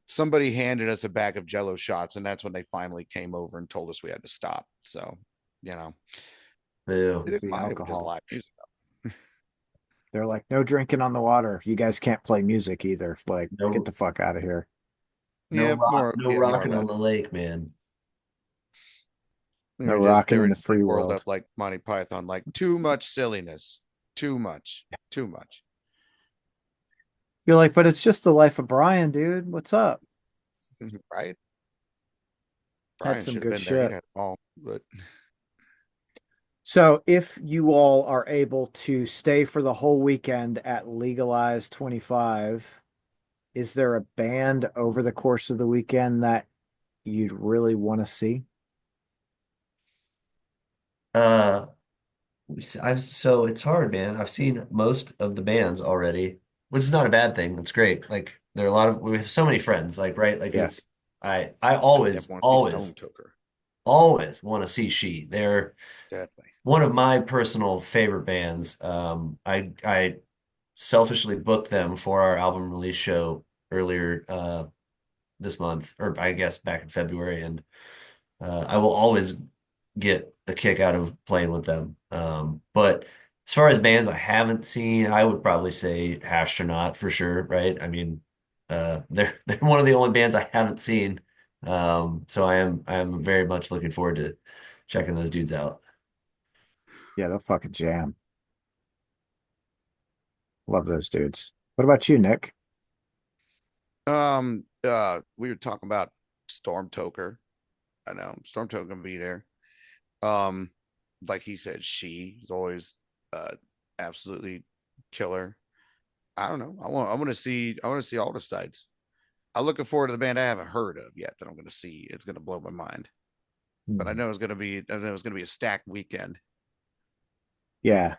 Somebody handed us a bag of jello shots, and that's when they finally came over and told us we had to stop. So, you know, Boo. they It's didn't the mind. It was just alcohol. live music. They're like, no drinking on the water. You guys can't play music either. Like, get No the fuck out of here. Yeah, no more or rocking on the less. lake, man. No They rocking in were the just like free whirled world. up like Monty Python, like too much silliness, too much, too much. You're like, but it's just the life of Brian, dude. What's up? Right? Had Brian some should have good been there. He'd shit. had all, but So if you all are able to stay for the whole weekend at Legalize 25, is there a band over the course of the weekend that you'd really want to see? Uh, so it's hard, man. I've seen most of the bands already, which is not a bad thing. That's great. Like there are a lot of we have so many friends, like right? Like Yeah, I I definitely want to see Stormtoker. always want to see She. They're Definitely. one of my personal favorite bands. I selfishly booked them for our album release show earlier this month, or I guess back in February, and I will always get a kick out of playing with them. But as far as bands I haven't seen, I would probably say Hashtronaut for sure, right? I mean, they're one of the only bands I haven't seen. So I am very much looking forward to checking those dudes out. yeah, they'll fucking jam. Love those dudes. What about you, Nick? We were talking about Stormtoker. I know Stormtoker gonna be there. Um, like he said, she's always uh absolutely killer. I don't know. I want to see all the sides. I'm looking forward to the band I haven't heard of yet that I'm gonna see. It's gonna blow my mind. But Hmm. I know it's gonna be a stacked weekend. Yeah.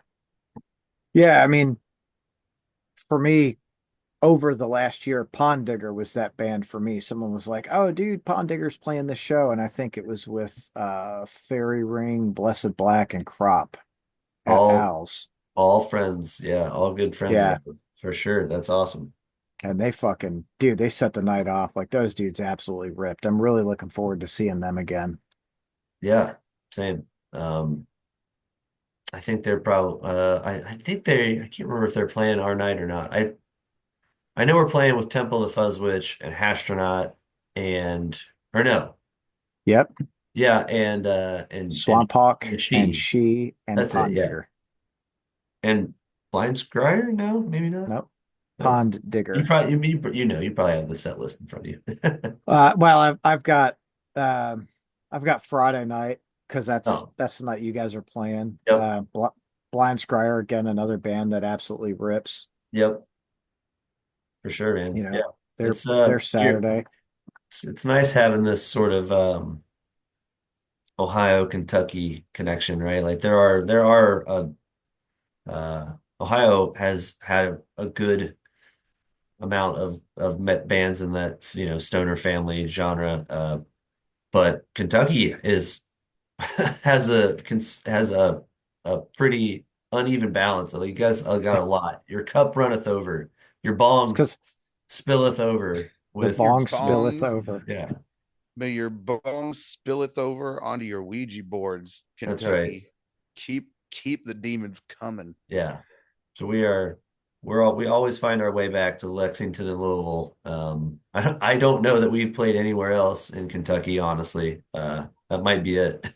Yeah, I mean, for me, over the last year, Pond Digger was that band for me. Someone was like, "Oh, dude, Pond Digger's playing this show," and I think it was with Fairy Ring, Blessed Black, and Crop at All Owls. all friends, yeah, all good friends of Yeah, ours for sure. That's awesome. and they fucking dude, they set the night off. Like those dudes absolutely ripped. I'm really looking forward to seeing them again. Yeah, same. Um, I think they're probably I think I can't remember if they're playing our night or not. I know we're playing with Temple of the Fuzz Witch and Hashtronaut and or no. Yep. Yeah, Swamp Hawk and and She. She and That's it, Pond yeah. Digger. And Blind Scryer? No, maybe not. Nope. Nope. Pond You Digger. probably you probably have the set list in front of you. Well, um I've got Friday night because Oh, that's the night you guys are playing. yep, Blind Scryer, again, another band that absolutely rips. yep, for sure, You man. Yeah. know, It's they're you're Saturday. it's nice having this sort of Ohio Kentucky connection, right? Like there are Ohio has had a good amount of met bands in that stoner family genre, but Kentucky is has a pretty uneven balance. Like you guys got a lot. Your cup runneth over, your It's bong because spilleth over the with Your bong spilleth bongs, over. yeah, may your bongs spilleth over onto your Ouija boards, that's right. Kentucky. Keep the demons coming. Yeah. So we always find our way back to Lexington and Louisville. I don't know that we've played anywhere else in Kentucky, honestly. That might be it.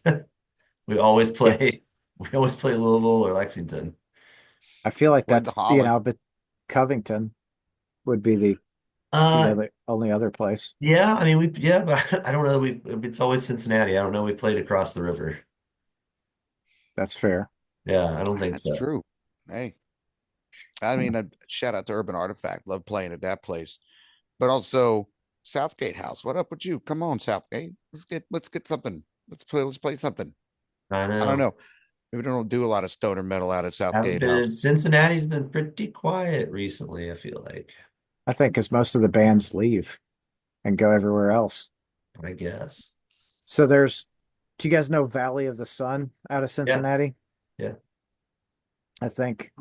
We always Yeah, play we always play Louisville or Lexington. I feel like Went to that's, you Holland. know, but Covington would be the Uh, other only other place. yeah, I mean but I don't know. It's always Cincinnati. I don't know. We played across the river. That's fair. Yeah, I don't think That's so. true. Hey, I mean, shout out to Urban Artifact. Love playing at that place. But also Southgate House. What up with you? Come on, Southgate. Let's get something. Let's play something. I I don't know. know. We don't do a lot of stoner metal out of Haven't Southgate been House. Cincinnati's been pretty quiet recently, I feel like. I think because most of the bands leave and go everywhere else. I guess. So do you guys know Valley of the Sun out of Yeah, Cincinnati? yeah. I think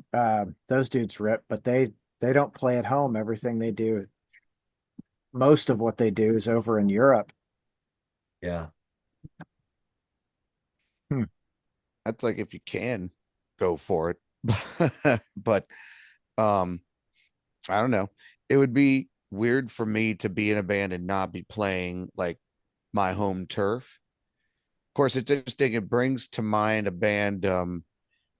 those dudes rip, but they don't play at home. Everything they do, most of what they do is over in Europe. Yeah. Hmm. That's like if you can go for it. But um, I don't know. It would be weird for me to be in a band and not be playing like my home turf. Of course, it's interesting. It brings to mind a band,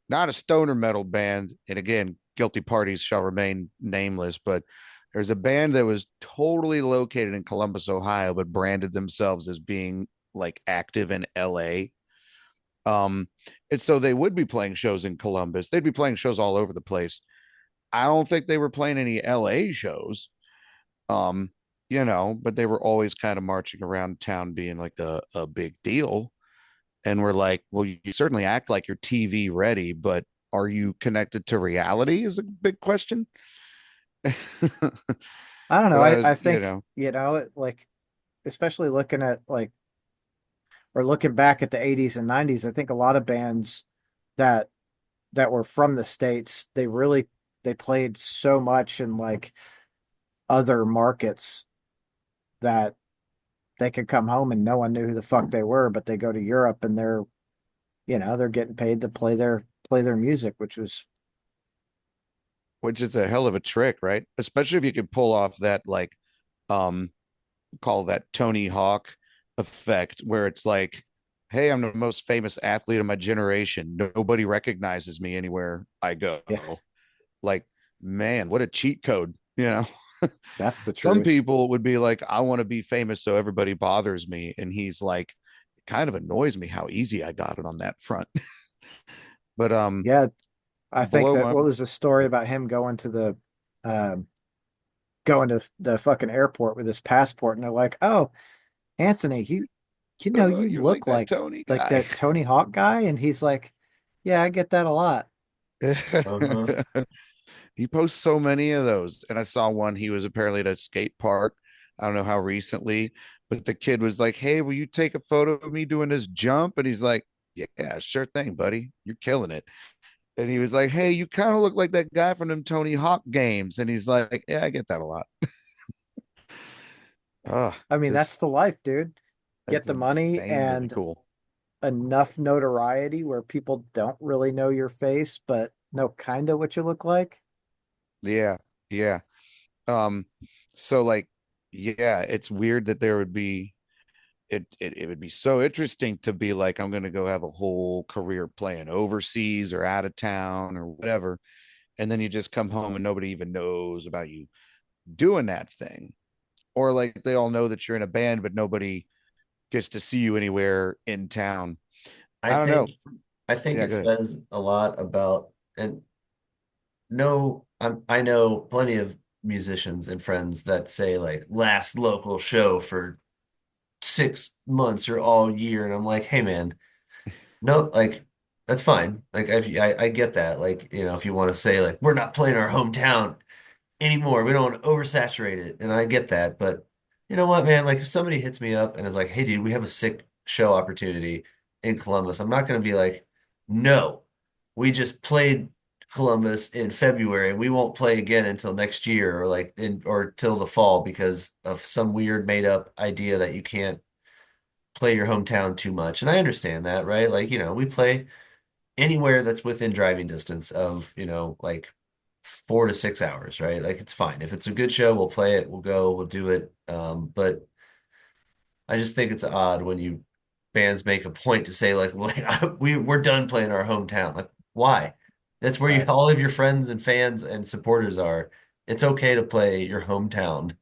not a stoner metal band. And again, guilty parties shall remain nameless, but there's a band that was totally located in Columbus, Ohio, but branded themselves as being like active in LA. Um, and so they would be playing shows in Columbus. They'd be playing shows all over the place. I don't think they were playing any LA shows. Um, but they were always kind of marching around town being like a big deal. And we're like, well, you certainly act like you're TV ready, but are you connected to reality is a big question. I don't know. But I I was, think, like, especially looking at like, or looking back at the 80s and 90s, I think a lot of bands that that were from the States, they played so much in like other markets that they could come home and no one knew who the fuck they were, but they go to Europe and they're getting paid to play their music, which is a hell of a trick, right? Especially if you could pull off that like um call that Tony Hawk effect where it's like, hey, I'm the most famous athlete of my generation. Nobody recognizes me anywhere I go. yeah, Like, man, what a cheat code. that's the Some truth. people would be like, I want to be famous so everybody bothers me. And he's like, it kind of annoys me how easy I got it on that front. But Yeah, I think below that my what was the story about him um going to the fucking airport with his passport and they're like, "Oh, Anthony, you you're like look that Tony like guy. that Tony Hawk guy." And he's like, "Yeah, I get that a lot." Uh-huh. He posts so many of those. And I saw one, he was apparently at a skate park. I don't know how recently, but the kid was like, hey, will you take a photo of me doing this jump? And he's like, yeah, sure thing, buddy. You're killing it. And he was like, hey, you kind of look like that guy from them Tony Hawk games. And he's like, yeah, I get that a lot. I mean, that's Just the life, dude. Get that's the money insanely and cool. enough notoriety where people don't really know your face, but know kind of what you look like. Yeah, yeah. Um, so like, yeah, it's weird that there would be it would be so interesting to be like, I'm gonna go have a whole career playing overseas or out of town or whatever, and then you just come home and nobody even knows about you doing that thing. Or like they all know that you're in a band, but nobody gets to see you anywhere in town. I I don't know. think I think Yeah, it go ahead. says a lot about, and no, I know plenty of musicians and friends that say like last local show for 6 months or all year, and I'm like, hey man, no, like that's fine. Like I get that. Like, if you want to say like we're not playing our hometown anymore, we don't want to oversaturate it, and I get that. But you know what, man? Like if somebody hits me up and is like, hey dude, we have a sick show opportunity in Columbus, I'm not gonna be like, no, we just played Columbus in February. We won't play again until next year or like or till the fall because of some weird made up idea that you can't play your hometown too much. And I understand that, right? Like, we play anywhere that's within driving distance of, like 4 to 6 hours, right? Like it's fine. If it's a good show, we'll play it, we'll go, we'll do it. But I just think it's odd when bands make a point to say like, well, we're done playing our hometown. Like, why? That's where Right. all of your friends and fans and supporters are. It's okay to play your hometown. You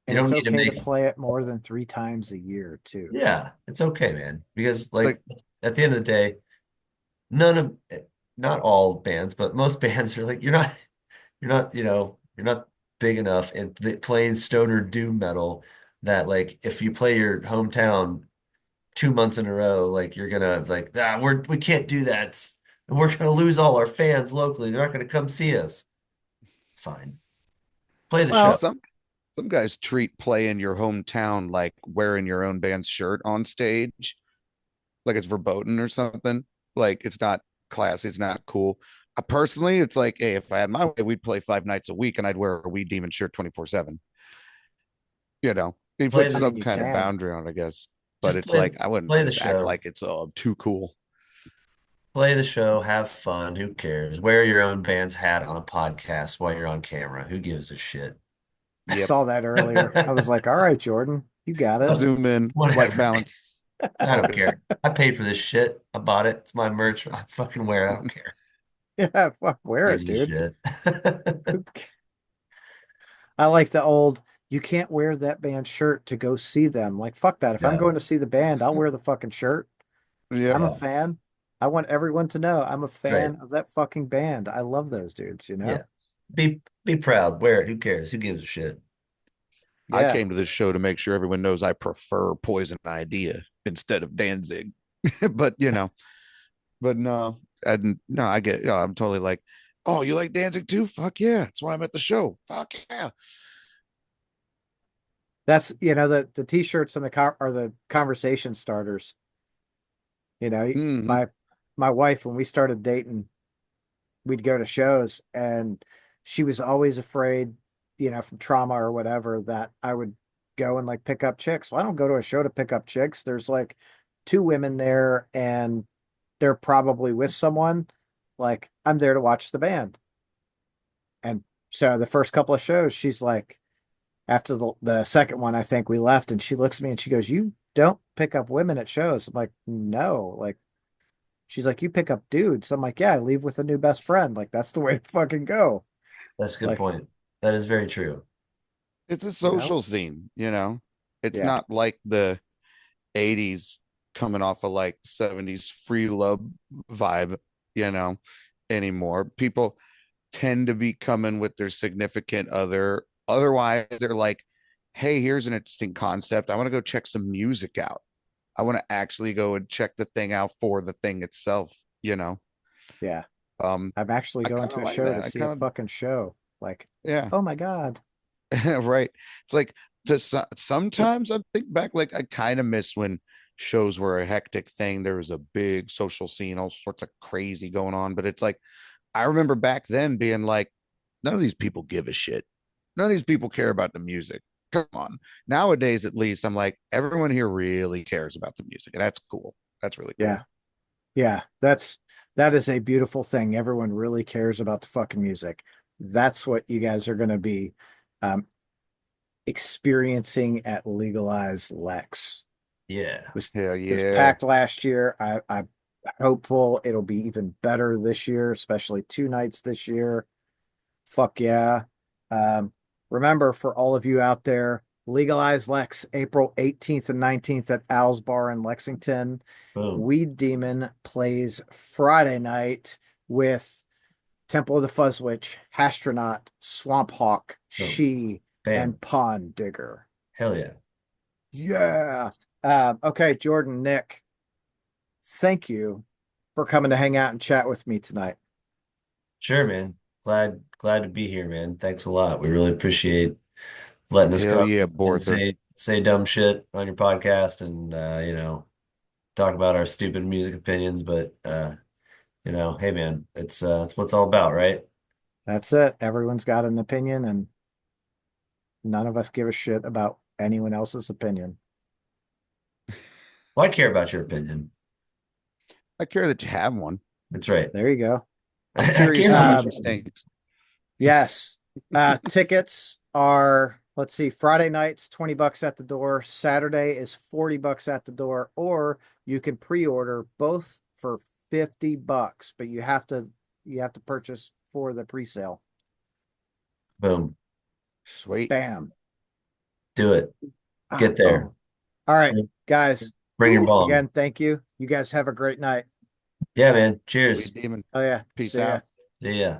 And don't it's need to okay to make play it more than 3 times a year too. Yeah, it's okay, man. Because It's like, like at the end of the day, none of not all bands, but most bands are like you're not big enough and playing stoner doom metal that like if you play your hometown 2 months in a row, like you're gonna like we can't do that. We're gonna lose all our fans locally. They're not gonna come see us. Fine. Play the show. Well, some guys treat playing your hometown like wearing your own band's shirt on stage, like it's verboten or something. Like it's not classy, it's not cool. Personally, it's like, hey, if I had my way, we'd play 5 nights a week and I'd wear a Weed Demon shirt 24/7. You Play put I the mean, some you kind of can. boundary on it, I guess. But just it's like I wouldn't play the just act show. like it's too cool. Play the show, have fun. Who cares? Wear your own band's hat on a podcast while you're on camera. Who gives a shit? I Yep. saw that earlier. I was like, all right, Jordan, you got it. Zoom in, white Whatever, man. balance. I don't Focus. care. I paid for this shit. I bought it. It's my merch. I fucking wear it. I don't care. Yeah, fuck, wear Gives it, you dude. shit. I like the old, you can't wear that band shirt to go see them. Like, fuck that. If I'm No. going to see the band, I'll wear the fucking shirt. Yep. I'm a Yeah. fan. I want everyone to know I'm a Right. fan of that fucking band. I love those dudes, you Yeah. know? Be proud. Wear it. Who cares? Who gives a shit? I Yeah. came to this show to make sure everyone knows I prefer Poison Idea instead of Danzig. But but no, no, I get, I'm totally like, oh, you like Danzig too? Fuck yeah. That's why I'm at the show. Fuck yeah. That's, the t-shirts and the car are the conversation starters. You know, Hmm. my wife, when we started dating, we'd go to shows and she was always afraid, from trauma or whatever, that I would go and like pick up chicks. Well, I don't go to a show to pick up chicks. There's like two women there and they're probably with someone. Like I'm there to watch the band. And so the first couple of shows, she's like, after the second one, I think we left and she looks at me and she goes, "You don't pick up women at shows." I'm like, "No." Like, she's like, "You pick up dudes." I'm like, "Yeah, I leave with a new best friend. Like, that's the way to fucking go." That's a good Like, point. That is very true. It's a you know? social scene. It's Yeah. not like the 80s coming off of like 70s free love vibe, you know, anymore. People tend to be coming with their significant other. Otherwise, they're like, hey, here's an interesting concept. I want to go check some music out. I want to actually go and check the thing out for the thing itself. Yeah. Um, I'm actually I going kind to of a like show to that. I see a kind of, fucking show. Like, yeah, oh my God. right. It's like sometimes I think back, like I kind of miss when shows were a hectic thing. There was a big social scene, all sorts of crazy going on. But it's like, I remember back then being like, none of these people give a shit. None of these people care about the music. Come on. Nowadays, at least, I'm like, everyone here really cares about the music, and that's cool. That's really cool. Yeah. Yeah. That is a beautiful thing. Everyone really cares about the fucking music. That's what you guys are going to be um, experiencing at Legalized Lex. Yeah. Hell It was yeah. packed last year. I'm hopeful it'll be even better this year, especially 2 nights this year. Fuck yeah. Um, Remember, for all of you out there, Legalize Lex, April 18th and 19th at Al's Bar in Lexington. Boom. Weed Demon plays Friday night with Temple of the Fuzz Witch, Hashtronaut, Swamp Hawk, Boom. She, Bam. and Pond Digger. Hell yeah. Yeah. Okay, Jordan, Nick, thank you for coming to hang out and chat with me tonight. Sure, man. Glad to be here, man. Thanks a lot. We really appreciate letting us Hell come yeah, and Borther. say dumb shit on your podcast and talk about our stupid music opinions, but hey man, it's what it's all about, right? That's it. Everyone's got an opinion, and none of us give a shit about anyone else's opinion. Well, I care about your opinion. I care that you have one. That's right. There you go. I'm I curious care how how much much Um, it stinks. yes. Tickets are, let's see, Friday night's $20 at the door. Saturday is $40 at the door, or you can pre-order both for $50, but you have to purchase for the pre-sale. boom. Sweet. Bam. Do it. Get there. Oh. All right, guys. Bring your bomb. Again, thank you. You guys have a great night. Yeah, man. We Cheers. demon. Oh yeah. Peace See ya. out. See ya.